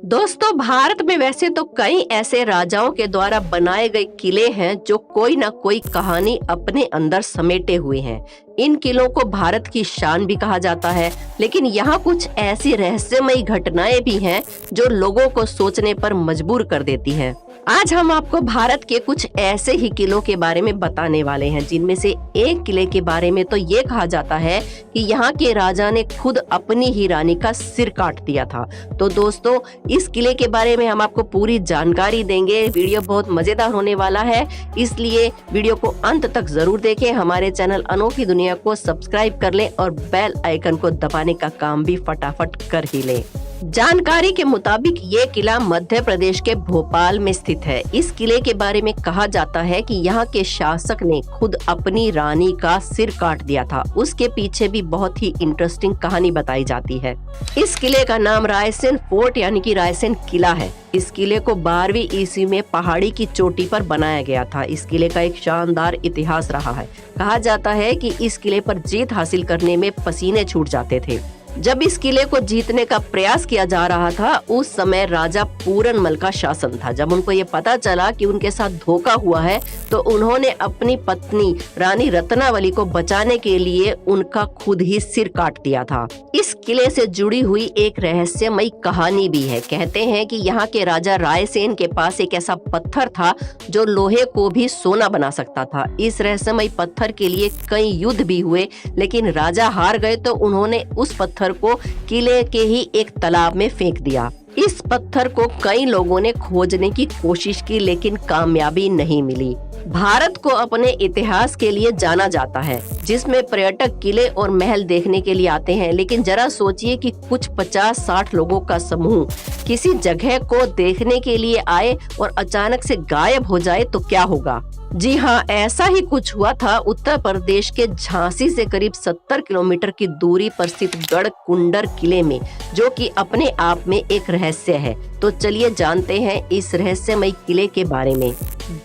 दोस्तों, भारत में वैसे तो कई ऐसे राजाओं के द्वारा बनाए गए किले हैं जो कोई ना कोई कहानी अपने अंदर समेटे हुए हैं। इन किलों को भारत की शान भी कहा जाता है, लेकिन यहाँ कुछ ऐसी रहस्यमयी घटनाएं भी हैं जो लोगों को सोचने पर मजबूर कर देती हैं। आज हम आपको भारत के कुछ ऐसे ही किलों के बारे में बताने वाले हैं, जिनमें से एक किले के बारे में तो ये कहा जाता है कि यहाँ के राजा ने खुद अपनी ही रानी का सिर काट दिया था। तो दोस्तों, इस किले के बारे में हम आपको पूरी जानकारी देंगे। वीडियो बहुत मजेदार होने वाला है, इसलिए वीडियो को अंत तक जरूर देखें। हमारे चैनल अनोखी दुनिया को सब्सक्राइब कर लें और बेल आइकन को दबाने का काम भी फटाफट कर ही लें। जानकारी के मुताबिक ये किला मध्य प्रदेश के भोपाल में स्थित है। इस किले के बारे में कहा जाता है कि यहाँ के शासक ने खुद अपनी रानी का सिर काट दिया था। उसके पीछे भी बहुत ही इंटरेस्टिंग कहानी बताई जाती है। इस किले का नाम रायसेन फोर्ट यानी कि रायसेन किला है। इस किले को 12वीं ईस्वी में पहाड़ी की चोटी पर बनाया गया था। इस किले का एक शानदार इतिहास रहा है। कहा जाता है कि इस किले पर जीत हासिल करने में पसीने छूट जाते थे। जब इस किले को जीतने का प्रयास किया जा रहा था, उस समय राजा पूरनमल का शासन था। जब उनको ये पता चला कि उनके साथ धोखा हुआ है, तो उन्होंने अपनी पत्नी रानी रत्नावली को बचाने के लिए उनका खुद ही सिर काट दिया था। इस किले से जुड़ी हुई एक रहस्यमयी कहानी भी है। कहते हैं कि यहाँ के राजा रायसेन के पास एक ऐसा पत्थर था जो लोहे को भी सोना बना सकता था। इस रहस्यमयी पत्थर के लिए कई युद्ध भी हुए, लेकिन राजा हार गए तो उन्होंने उस पत्थर को किले के ही एक तालाब में फेंक दिया। इस पत्थर को कई लोगों ने खोजने की कोशिश की, लेकिन कामयाबी नहीं मिली। भारत को अपने इतिहास के लिए जाना जाता है, जिसमें पर्यटक किले और महल देखने के लिए आते हैं। लेकिन जरा सोचिए कि कुछ 50-60 लोगों का समूह किसी जगह को देखने के लिए आए और अचानक से गायब हो जाए तो क्या होगा। जी हाँ, ऐसा ही कुछ हुआ था उत्तर प्रदेश के झांसी से करीब 70 किलोमीटर की दूरी पर स्थित गढ़कुंडर किले में, जो कि अपने आप में एक रहस्य है। तो चलिए जानते हैं इस रहस्यमयी किले के बारे में।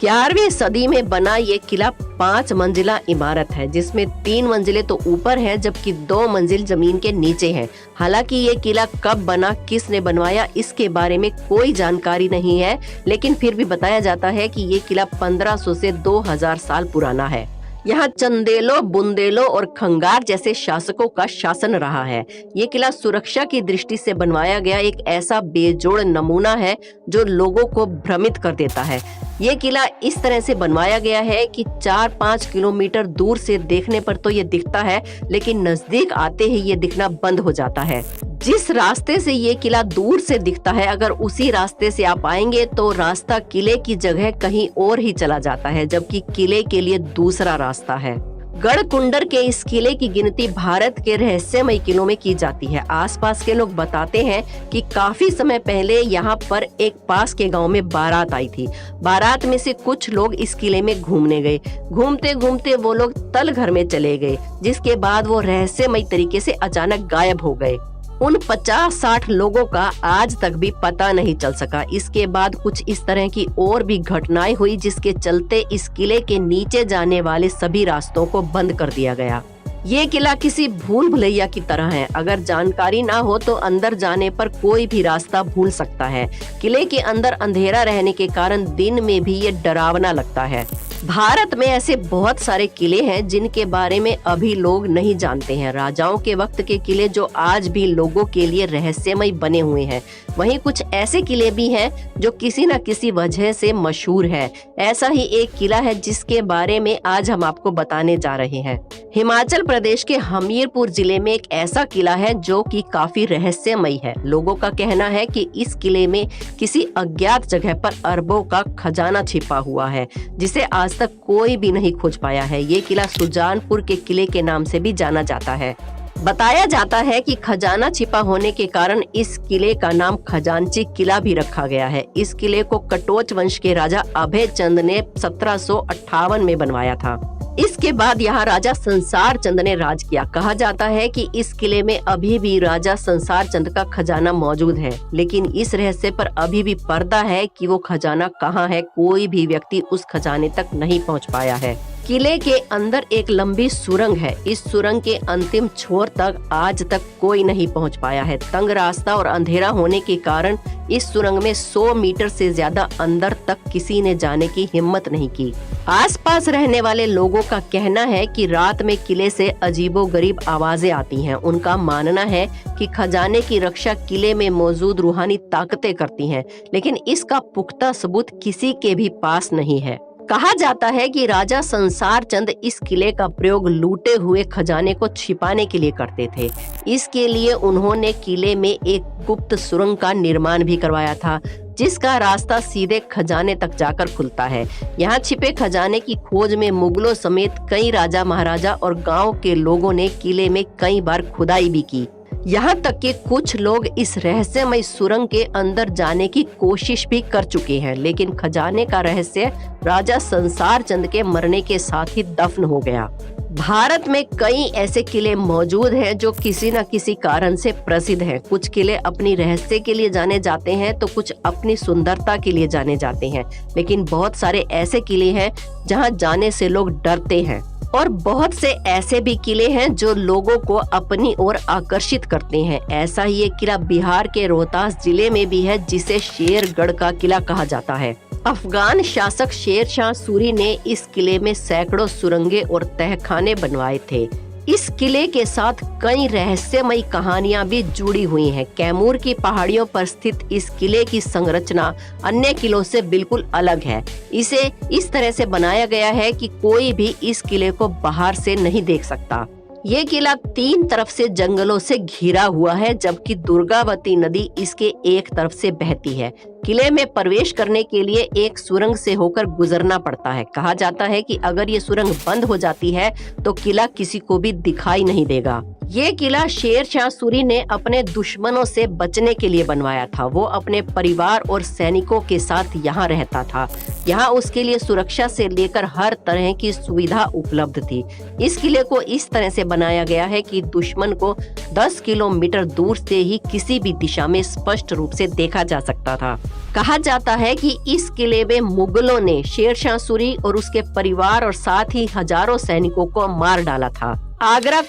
11वीं सदी में बना ये किला 5 मंजिला इमारत है, जिसमें 3 मंजिलें तो ऊपर है जबकि 2 मंजिल जमीन के नीचे है। हालांकि ये किला कब बना, किसने बनवाया, इसके बारे में कोई जानकारी नहीं है, लेकिन फिर भी बताया जाता है कि ये किला 1500 से 2000 साल पुराना है। यहाँ चंदेलों, बुंदेलों और खंगार जैसे शासकों का शासन रहा है। ये किला सुरक्षा की दृष्टि से बनवाया गया एक ऐसा बेजोड़ नमूना है जो लोगों को भ्रमित कर देता है। ये किला इस तरह से बनवाया गया है कि 4-5 किलोमीटर दूर से देखने पर तो ये दिखता है, लेकिन नजदीक आते ही ये दिखना बंद हो जाता है। जिस रास्ते से ये किला दूर से दिखता है, अगर उसी रास्ते से आप आएंगे तो रास्ता किले की जगह कहीं और ही चला जाता है, जबकि किले के लिए दूसरा रास्ता है। गढ़कुंडर के इस किले की गिनती भारत के रहस्यमयी किलों में की जाती है। आसपास के लोग बताते हैं कि काफी समय पहले यहाँ पर एक पास के गांव में बारात आई थी। बारात में से कुछ लोग इस किले में घूमने गए। घूमते घूमते वो लोग तल घर में चले गए, जिसके बाद वो रहस्यमयी तरीके से अचानक गायब हो गए। उन 50-60 लोगों का आज तक भी पता नहीं चल सका। इसके बाद कुछ इस तरह की और भी घटनाएं हुई, जिसके चलते इस किले के नीचे जाने वाले सभी रास्तों को बंद कर दिया गया। ये किला किसी भूल भुलैया की तरह है। अगर जानकारी ना हो तो अंदर जाने पर कोई भी रास्ता भूल सकता है। किले के अंदर अंधेरा रहने के कारण दिन में भी ये डरावना लगता है। भारत में ऐसे बहुत सारे किले हैं जिनके बारे में अभी लोग नहीं जानते हैं। राजाओं के वक्त के किले जो आज भी लोगों के लिए रहस्यमय बने हुए हैं। वहीं कुछ ऐसे किले भी हैं जो किसी न किसी वजह से मशहूर है। ऐसा ही एक किला है जिसके बारे में आज हम आपको बताने जा रहे हैं। हिमाचल प्रदेश के हमीरपुर जिले में एक ऐसा किला है जो कि काफी रहस्यमयी है। लोगों का कहना है कि इस किले में किसी अज्ञात जगह पर अरबों का खजाना छिपा हुआ है, जिसे आज तक कोई भी नहीं खोज पाया है। ये किला सुजानपुर के किले के नाम से भी जाना जाता है। बताया जाता है कि खजाना छिपा होने के कारण इस किले का नाम खजांची किला भी रखा गया है। इस किले को कटोच वंश के राजा अभय चंद ने 1758 में बनवाया था। इसके बाद यहाँ राजा संसार चंद ने राज किया। कहा जाता है कि इस किले में अभी भी राजा संसार चंद का खजाना मौजूद है, लेकिन इस रहस्य पर अभी भी पर्दा है कि वो खजाना कहाँ है। कोई भी व्यक्ति उस खजाने तक नहीं पहुँच पाया है। किले के अंदर एक लंबी सुरंग है। इस सुरंग के अंतिम छोर तक आज तक कोई नहीं पहुंच पाया है। तंग रास्ता और अंधेरा होने के कारण इस सुरंग में 100 मीटर से ज्यादा अंदर तक किसी ने जाने की हिम्मत नहीं की। आसपास रहने वाले लोगों का कहना है कि रात में किले से अजीबोगरीब आवाजें आती हैं। उनका मानना है कि खजाने की रक्षा किले में मौजूद रूहानी ताकतें करती हैं, लेकिन इसका पुख्ता सबूत किसी के भी पास नहीं है। कहा जाता है कि राजा संसार चंद इस किले का प्रयोग लूटे हुए खजाने को छिपाने के लिए करते थे। इसके लिए उन्होंने किले में एक गुप्त सुरंग का निर्माण भी करवाया था, जिसका रास्ता सीधे खजाने तक जाकर खुलता है। यहाँ छिपे खजाने की खोज में मुगलों समेत कई राजा महाराजा और गांव के लोगों ने किले में कई बार खुदाई भी की। यहाँ तक कि कुछ लोग इस रहस्यमय सुरंग के अंदर जाने की कोशिश भी कर चुके हैं, लेकिन खजाने का रहस्य राजा संसार चंद के मरने के साथ ही दफन हो गया। भारत में कई ऐसे किले मौजूद हैं जो किसी न किसी कारण से प्रसिद्ध हैं। कुछ किले अपनी रहस्य के लिए जाने जाते हैं तो कुछ अपनी सुंदरता के लिए जाने जाते हैं, लेकिन बहुत सारे ऐसे किले हैं जहां जाने से लोग डरते हैं और बहुत से ऐसे भी किले हैं जो लोगों को अपनी ओर आकर्षित करते हैं। ऐसा ही एक किला बिहार के रोहतास जिले में भी है, जिसे शेरगढ़ का किला कहा जाता है। अफगान शासक शेर शाह सूरी ने इस किले में सैकड़ों सुरंगें और तहखाने बनवाए थे। इस किले के साथ कई रहस्यमयी कहानियां भी जुड़ी हुई हैं। कैमूर की पहाड़ियों पर स्थित इस किले की संरचना अन्य किलों से बिल्कुल अलग है। इसे इस तरह से बनाया गया है कि कोई भी इस किले को बाहर से नहीं देख सकता। ये किला 3 तरफ से जंगलों से घिरा हुआ है, जबकि दुर्गावती नदी इसके एक तरफ से बहती है। किले में प्रवेश करने के लिए एक सुरंग से होकर गुजरना पड़ता है। कहा जाता है कि अगर ये सुरंग बंद हो जाती है तो किला किसी को भी दिखाई नहीं देगा। ये किला शेर शाह सूरी ने अपने दुश्मनों से बचने के लिए बनवाया था। वो अपने परिवार और सैनिकों के साथ यहाँ रहता था। यहाँ उसके लिए सुरक्षा से लेकर हर तरह की सुविधा उपलब्ध थी। इस किले को इस तरह से बनाया गया है कि दुश्मन को 10 किलोमीटर दूर से ही किसी भी दिशा में स्पष्ट रूप से देखा जा सकता था। कहा जाता है कि इस किले में मुगलों ने शेर शाह सूरी और उसके परिवार और साथ ही हजारों सैनिकों को मार डाला था। आगरा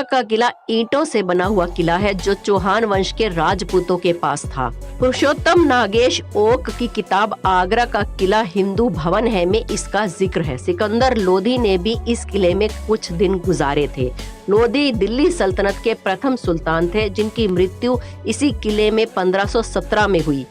का किला ईंटों से बना हुआ किला है, जो चौहान वंश के राजपूतों के पास था। पुरुषोत्तम नागेश ओक की किताब आगरा का किला हिंदू भवन है में इसका जिक्र है। सिकंदर लोधी ने भी इस किले में कुछ दिन गुजारे थे। लोधी दिल्ली सल्तनत के प्रथम सुल्तान थे, जिनकी मृत्यु इसी किले में 1517 में हुई।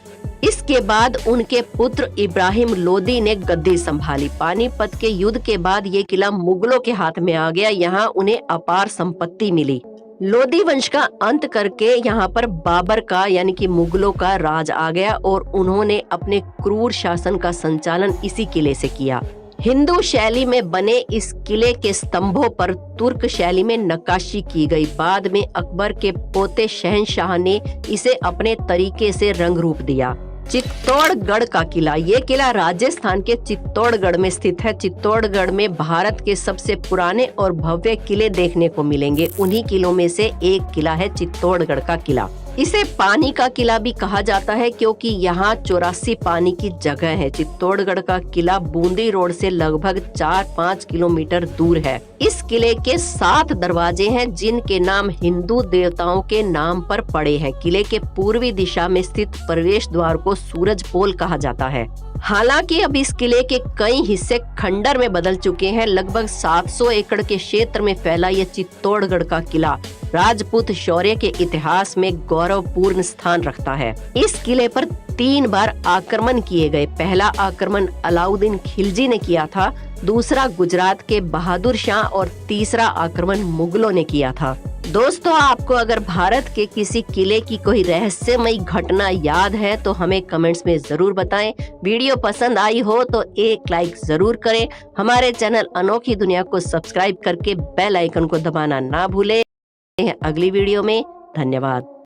इसके बाद उनके पुत्र इब्राहिम लोदी ने गद्दी संभाली। पानीपत के युद्ध के बाद ये किला मुगलों के हाथ में आ गया। यहाँ उन्हें अपार संपत्ति मिली। लोदी वंश का अंत करके यहाँ पर बाबर का यानी कि मुगलों का राज आ गया और उन्होंने अपने क्रूर शासन का संचालन इसी किले से किया। हिंदू शैली में बने इस किले के स्तंभों पर तुर्क शैली में नक्काशी की गई। बाद में अकबर के पोते शहंशाह ने इसे अपने तरीके से रंग रूप दिया। चित्तौड़गढ़ का किला, ये किला राजस्थान के चित्तौड़गढ़ में स्थित है। चित्तौड़गढ़ में भारत के सबसे पुराने और भव्य किले देखने को मिलेंगे। उन्हीं किलों में से एक किला है चित्तौड़गढ़ का किला। इसे पानी का किला भी कहा जाता है क्योंकि यहाँ 84 पानी की जगह है। चित्तौड़गढ़ का किला बूंदी रोड से लगभग 4-5 किलोमीटर दूर है। इस किले के 7 दरवाजे हैं, जिनके नाम हिंदू देवताओं के नाम पर पड़े हैं। किले के पूर्वी दिशा में स्थित प्रवेश द्वार को सूरज पोल कहा जाता है। हालांकि अब इस किले के कई हिस्से खंडर में बदल चुके हैं। लगभग 700 एकड़ के क्षेत्र में फैला यह चित्तौड़गढ़ का किला राजपूत शौर्य के इतिहास में गौरवपूर्ण स्थान रखता है। इस किले पर 3 बार आक्रमण किए गए। पहला आक्रमण अलाउद्दीन खिलजी ने किया था, दूसरा गुजरात के बहादुर शाह और तीसरा आक्रमण मुगलों ने किया था। दोस्तों, आपको अगर भारत के किसी किले की कोई रहस्यमयी घटना याद है तो हमें कमेंट्स में जरूर बताएं। वीडियो पसंद आई हो तो एक लाइक जरूर करें। हमारे चैनल अनोखी दुनिया को सब्सक्राइब करके बेल आइकन को दबाना ना भूलें। अगली वीडियो में धन्यवाद।